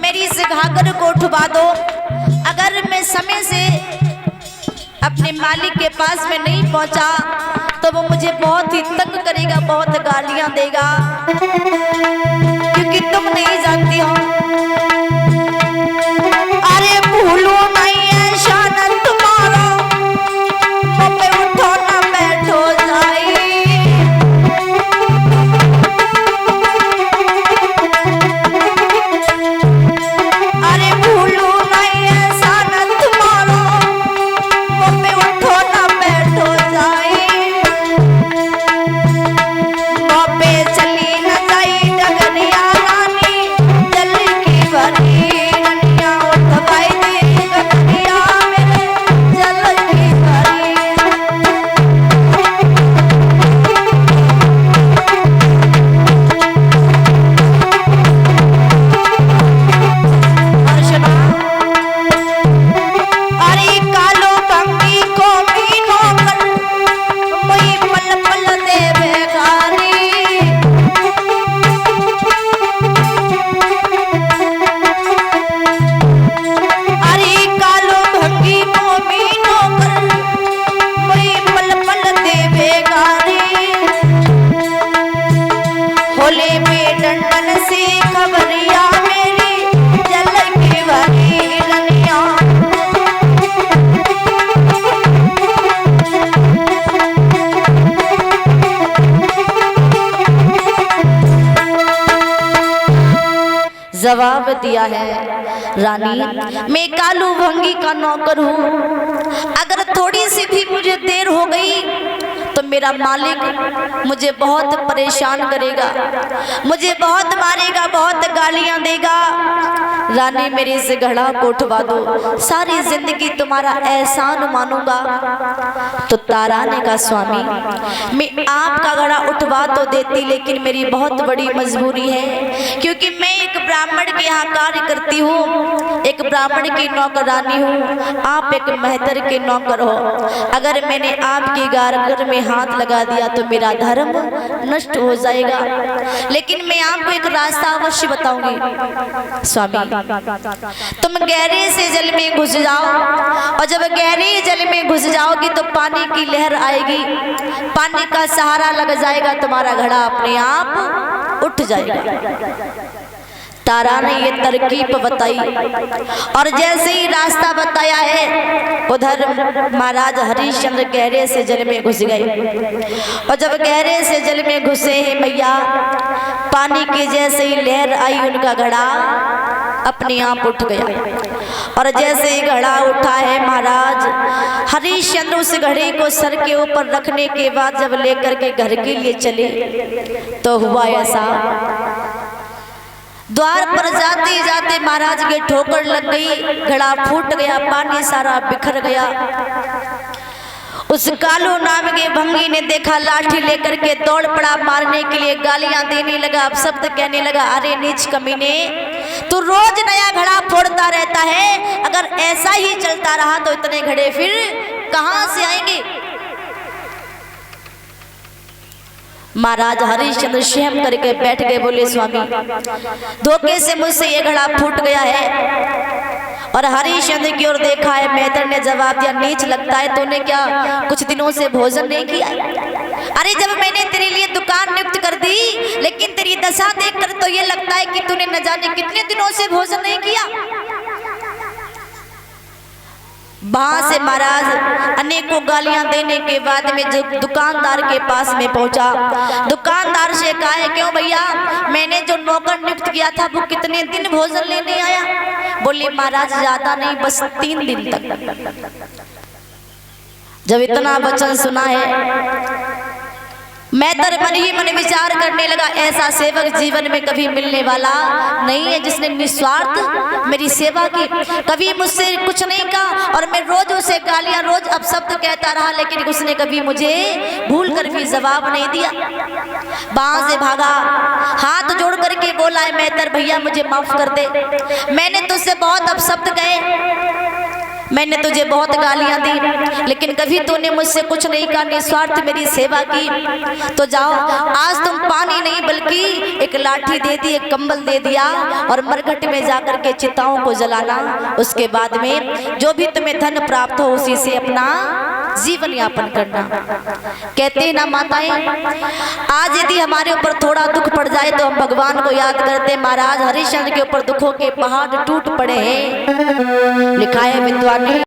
मेरी इस घाघर को उठवा दो। अगर मैं समय से अपने मालिक के पास में नहीं पहुंचा तो वो मुझे बहुत ही तंग करेगा, बहुत गालियां देगा, क्योंकि तुम नहीं जानती हो। अरे भूलो नहीं है शान तुम्हारा, पे उठो ना बैठो जाई। अरे भूलो नहीं है शान तुम्हारा, पे उठो ना बैठो जाई। बापे चली न जाई डगरिया रानी, जल की भरी रनिया उठवाई दी डगरिया मेरे जल की भरी। अरे कालो भंगी को मीनो कर, मुई पल पल देवे गारी। अरे कालो भंगी को मीनो कर, मुई पल पल देवे गारी। होले में डंडन से खबरिया मेरी जल की भरी रनिया। जवाब दिया है रानी, मैं कालू भंगी का नौकर हूँ। अगर थोड़ी सी भी मुझे देर हो गई तो मेरा मालिक मुझे बहुत परेशान करेगा, मुझे बहुत मारेगा, बहुत गालियां देगा। रानी मेरे इस घड़ा को उठवा दो, सारी जिंदगी तुम्हारा एहसान मानूंगा। तो तारा ने कहा स्वामी मैं आपका घड़ा उठवा तो देती, लेकिन मेरी बहुत बड़ी मजबूरी है, क्योंकि मैं एक ब्राह्मण के यहाँ कार्य करती हूँ, एक ब्राह्मण की नौकरानी हूँ, आप एक मेहतर के नौकर हो। अगर मैंने आपकी गारगर में हाथ लगा दिया तो मेरा धर्म नष्ट हो जाएगा, लेकिन मैं आपको एक रास्ता अवश्य बताऊंगी। स्वामी तुम गहरे से जल में घुस जाओ, और जब गहरे जल में घुस जाओगी तो पानी की लहर आएगी, पानी का सहारा लग जाएगा, तुम्हारा घड़ा अपने आप उठ जाएगा। तारा ने ये तरकीब बताई, और जैसे ही रास्ता बताया है उधर महाराज हरिश्चंद्र गहरे से जल में घुस गए। और जब गहरे से जल में घुसे हैं भैया, पानी की जैसे ही लहर आई उनका घड़ा अपने आप उठ गया। और जैसे ही घड़ा उठा है महाराज हरिश्चंद्र उस घड़े को सर के ऊपर रखने के बाद जब लेकर के घर के लिए चले तो हुआ ऐसा, द्वार पर जाते जाते महाराज के ठोकर लग गई, घड़ा फूट गया, पानी सारा बिखर गया। उस कालू नाम के भंगी ने देखा, लाठी लेकर के दौड़ पड़ा मारने के लिए, गालियां देने लगा, अब शब्द कहने लगा, अरे नीच कमीने तू रोज नया घड़ा फोड़ता रहता है, अगर ऐसा ही चलता रहा तो इतने घड़े फिर कहां से आएंगे। महाराज हरिश्चंद्र शर्म करके बैठ गए, बोले स्वामी धोखे से मुझसे ये घड़ा फूट गया है। और हरिश्चंद्र की ओर देखा है, मेहतर ने जवाब दिया, नीच लगता है, तूने क्या कुछ दिनों से भोजन नहीं किया? अरे जब मैंने तेरे लिए दुकान नियुक्त कर दी, लेकिन तेरी दशा देखकर तो ये लगता है कि तूने न जाने कितने दिनों से भोजन नहीं किया। वहां से महाराज अनेकों गालियां देने के बाद में जब दुकानदार के पास में पहुंचा, दुकानदार से कहा है, क्यों भैया मैंने जो नौकर नियुक्त किया था वो कितने दिन भोजन लेने आया? बोले महाराज ज्यादा नहीं, बस 3 दिन तक। जब इतना वचन सुना है मेहतर मन ही मन विचार करने लगा, ऐसा सेवक जीवन में कभी मिलने वाला नहीं है जिसने निस्वार्थ मेरी सेवा की, कभी मुझसे कुछ नहीं कहा, और मैं रोज उसे गालियां रोज अपशब्द कहता रहा, लेकिन उसने कभी मुझे भूल कर भी जवाब नहीं दिया। वहां से भागा, हाथ जोड़ करके बोला है, मेहतर भैया मुझे माफ कर दे, मैंने तुझसे बहुत अपशब्द कहे, मैंने तुझे बहुत गालियां दी, लेकिन कभी तूने मुझसे कुछ नहीं कहा, निस्वार्थ मेरी सेवा की। तो जाओ, आज तुम पानी नहीं बल्कि एक लाठी दे दी, एक कंबल दे दिया, और मरघट में जाकर के चिताओं को जलाना। उसके बाद में जो भी तुम्हें धन प्राप्त हो उसी से अपना जीवन यापन करना। कहते हैं ना माताएं, आज यदि हमारे ऊपर थोड़ा दुख पड़ जाए तो हम भगवान को याद करते। महाराज हरिश्चंद्र के ऊपर दुखों के पहाड़ टूट पड़े हैं। लिखा है विद्वान ने,